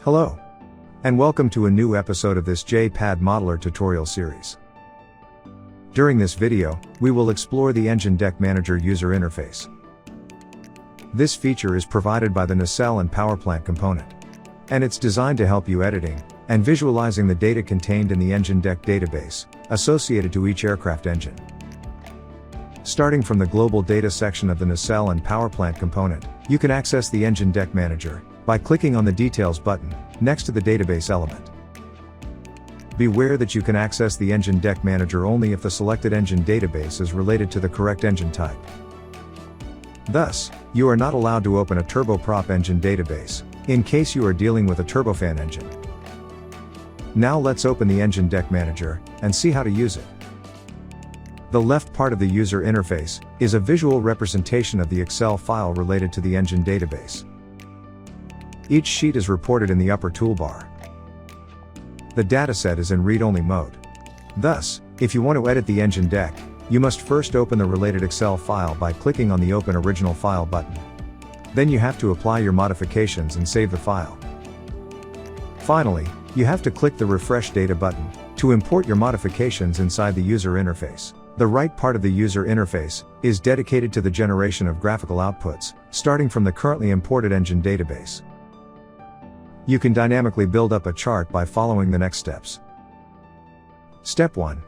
Hello, and welcome to a new episode of this JPAD Modeller tutorial series. During this video, we will explore the Engine Deck Manager user interface. This feature is provided by the nacelle and powerplant component, and it's designed to help you editing and visualizing the data contained in the Engine Deck database, associated to each aircraft engine. Starting from the global data section of the nacelle and powerplant component, you can access the Engine Deck Manager by clicking on the Details button next to the database element. Beware that you can access the Engine Deck Manager only if the selected engine database is related to the correct engine type. Thus, you are not allowed to open a turboprop engine database, in case you are dealing with a turbofan engine. Now let's open the Engine Deck Manager and see how to use it. The left part of the user interface is a visual representation of the Excel file related to the engine database. Each sheet is reported in the upper toolbar. The dataset is in read-only mode. Thus, if you want to edit the engine deck, you must first open the related Excel file by clicking on the Open Original File button. Then you have to apply your modifications and save the file. Finally, you have to click the Refresh Data button to import your modifications inside the user interface. The right part of the user interface is dedicated to the generation of graphical outputs, starting from the currently imported engine database. You can dynamically build up a chart by following the next steps. Step 1.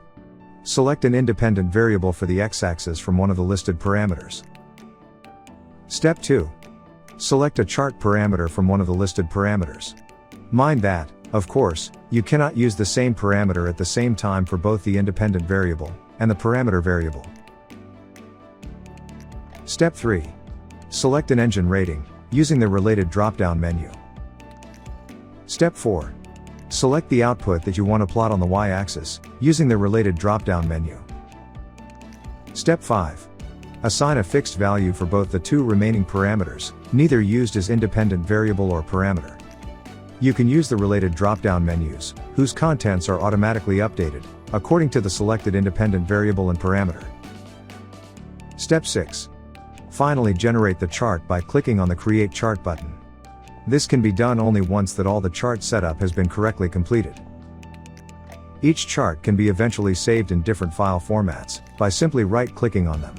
Select an independent variable for the x-axis from one of the listed parameters. Step 2. Select a chart parameter from one of the listed parameters. Mind that, of course, you cannot use the same parameter at the same time for both the independent variable and the parameter variable. Step 3. Select an engine rating, using the related drop-down menu. Step 4. Select the output that you want to plot on the y-axis, using the related drop-down menu. Step 5. Assign a fixed value for both the two remaining parameters, neither used as independent variable or parameter. You can use the related drop-down menus, whose contents are automatically updated, according to the selected independent variable and parameter. Step 6. Finally, generate the chart by clicking on the Create Chart button. This can be done only once that all the chart setup has been correctly completed. Each chart can be eventually saved in different file formats, by simply right-clicking on them.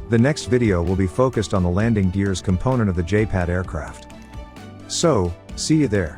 The next video will be focused on the landing gears component of the JPAD aircraft. So, see you there.